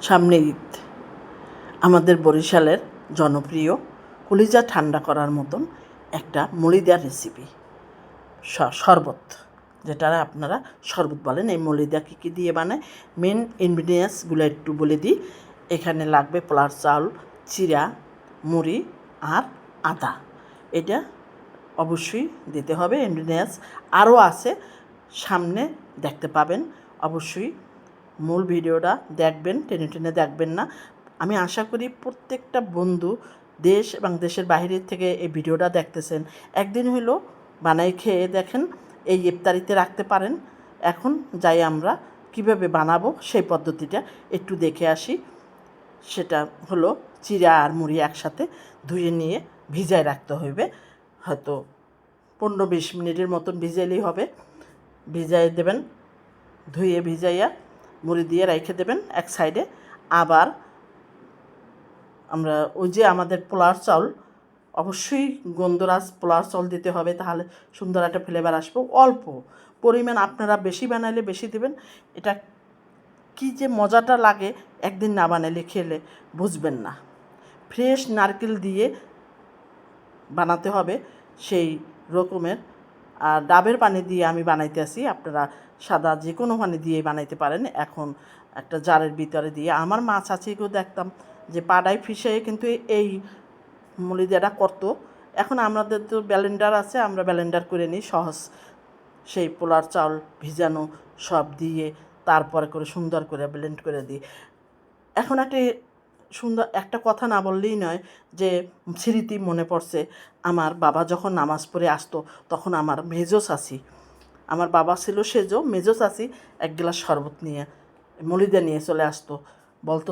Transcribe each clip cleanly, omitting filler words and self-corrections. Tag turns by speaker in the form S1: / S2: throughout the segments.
S1: সামনে ঈদ। আমাদের বরিশালের জনপ্রিয় কলিজা ঠান্ডা করার মতন একটা মলিদার রেসিপি, শরবত, যেটা আপনারা শরবত বলেন। এই মলিদা কী কী দিয়ে বানায়, মেন ইনগ্রিডিয়েন্টসগুলো একটু বলে দিই। এখানে লাগবে পোলার চাউল, চিরা, মুড়ি আর আদা। এটা অবশ্যই দিতে হবে। ইনগ্রিডিয়েন্টস আরও আছে, সামনে দেখতে পাবেন। অবশ্যই মূল ভিডিওটা দেখবেন, টেনে টেনে দেখবেন না। আমি আশা করি প্রত্যেকটা বন্ধু দেশ এবং দেশের বাইরের থেকে এই ভিডিওটা দেখতেছেন। একদিন হলো বানাই খেয়ে দেখেন, এই ইফতারিতে রাখতে পারেন। এখন যাই আমরা কিভাবে বানাবো সেই পদ্ধতিটা একটু দেখে আসি। সেটা হলো চিরা আর মুড়ি একসাথে ধুয়ে নিয়ে ভিজায় রাখতে হবে। হয়তো 15-20 মিনিটের মতন ভিজাইলেই হবে। ভিজাই দেবেন, ধুয়ে ভিজাইয়া মুড়ি দিয়ে রেখে দেবেন এক সাইডে। আবার আমরা ওই যে আমাদের পোলার চাউল, অবশ্যই গন্ধরাজ পোলার চাউল দিতে হবে, তাহলে সুন্দর একটা ফ্লেভার আসবে। অল্প পরিমাণ, আপনারা বেশি বানাইলে বেশি দেবেন। এটা কি যে মজাটা লাগে, একদিন না বানাইলে খেলে বুঝবেন না। ফ্রেশ নারকেল দিয়ে বানাতে হবে সেই রকমের। আর ডাবের পানি দিয়ে আমি বানাইতেছি, আপনারা সাদা যে কোনো পানি দিয়ে বানাইতে পারেন। এখন একটা জারের ভিতরে দিয়ে, আমার মা চাচিকেও দেখতাম যে পাড়ায় ফিসে কিন্তু এই মলিদাটা করতো। এখন আমাদের তো ব্লেন্ডার আছে, আমরা ব্লেন্ডার করে নিই সহজ। সেই পোলার চাউল ভিজানো সব দিয়ে তারপরে করে সুন্দর করে ব্লেন্ড করে দিই। এখন একটা কথা না বললেই নয়, যে স্মৃতি মনে পড়ছে। আমার বাবা যখন নামাজ পড়ে আসতো, তখন আমার মেজো চাচি, আমার বাবা ছিল সেজো, মেজো চাচি এক গ্লাস শরবত নিয়ে মলিদা নিয়ে চলে আসতো। বলতো,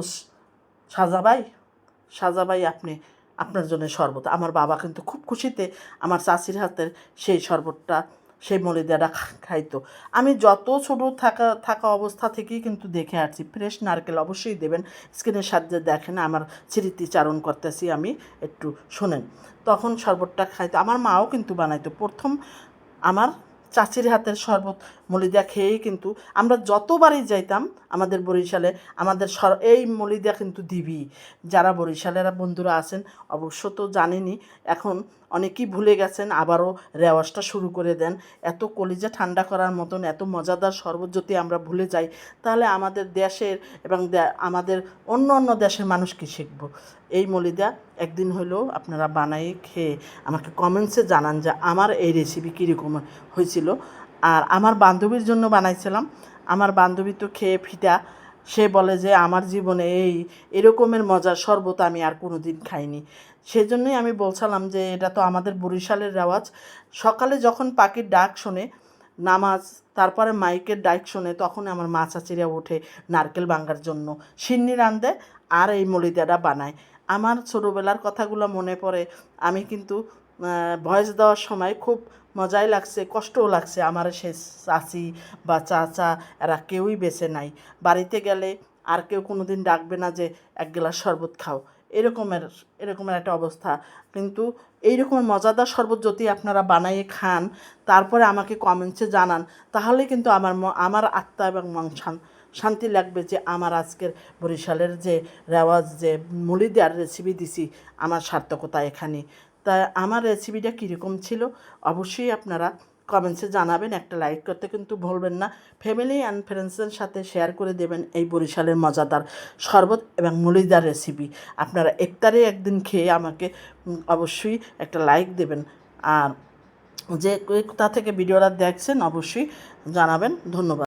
S1: সাজাবাই আপনি, আপনার জন্য শরবত। আমার বাবা কিন্তু খুব খুশিতে আমার চাচির হাতের সেই শরবতটা, সেই মলিদাটা খাইতো। আমি যত ছোটো থাকা অবস্থা থেকেই কিন্তু দেখে আসছি। ফ্রেশ নারকেল অবশ্যই দেবেন। স্ক্রিনের সাহায্যে দেখেন, আমার স্মৃতিচারণ করতেছি আমি, একটু শোনেন। তখন শরবতটা খাইতো। আমার মাও কিন্তু বানাইতো। প্রথম আমার চাচির হাতের শরবত মলিদা খেয়েই কিন্তু আমরা যতবারই যাইতাম আমাদের বরিশালে, আমাদের এই মলিদা কিন্তু দিবি। যারা বরিশালেরা বন্ধুরা আছেন অবশ্য তো জানেনই, এখন অনেকেই ভুলে গেছেন, আবারও রেওয়াজটা শুরু করে দেন। এত কলিজা ঠান্ডা করার মতন এত মজাদার শরবত যদি আমরা ভুলে যাই, তাহলে আমাদের দেশের এবং আমাদের অন্য দেশের মানুষ কী শিখব। এই মলিদা একদিন হলেও আপনারা বানাই খেয়ে আমাকে কমেন্টসে জানান যে আমার এই রেসিপি কীরকম হয়েছিল। আর আমার বান্ধবীর জন্য বানাইছিলাম। আমার বান্ধবী তো খেয়ে ফিটা, সে বলে যে আমার জীবনে এরকমের মজার শরবত আমি আর কোনো দিন খাইনি। সেজন্যই আমি বলছিলাম যে এটা তো আমাদের বরিশালের রেওয়াজ। সকালে যখন পাখির ডাক শোনে, নামাজ, তারপরে মাইকের ডাক শোনে, তখন আমার মা চাচিরা ওঠে নারকেল ভাঙার জন্য, সিন্নি রাঁধে আর এই মলিদাটা বানায়। আমার ছোটোবেলার কথাগুলো মনে পড়ে। আমি কিন্তু ভয়েস দেওয়ার সময় খুব মজাই লাগছে, কষ্টও লাগছে। আমার সে চাচি বা চাচা এরা কেউই বেঁচে নাই। বাড়িতে গেলে আর কেউ কোনো দিন ডাকবে না যে এক গ্লাস শরবত খাও, এরকমের একটা অবস্থা। কিন্তু এইরকমের মজাদার শরবত যদি আপনারা বানাইয়ে খান, তারপরে আমাকে কমেন্টসে জানান, তাহলে কিন্তু আমার আত্মা এবং মন শান্তি লাগবে যে আমার আজকের বরিশালের যে রেওয়াজ, যে মলিদার রেসিপি দিছি, আমার সার্থকতা এখানে। তাই আমার রেসিপিটা কীরকম ছিল অবশ্যই আপনারা কমেন্টসে জানাবেন। একটা লাইক করতে কিন্তু ভুলবেন না। ফ্যামিলি অ্যান্ড ফ্রেন্ডসদের সাথে শেয়ার করে দেবেন এই বরিশালের মজাদার শরবত এবং মলিদার রেসিপি। আপনারা ইফতারে একদিন খেয়ে আমাকে অবশ্যই একটা লাইক দেবেন। আর যে কোথা থেকে ভিডিওটা দেখছেন অবশ্যই জানাবেন। ধন্যবাদ।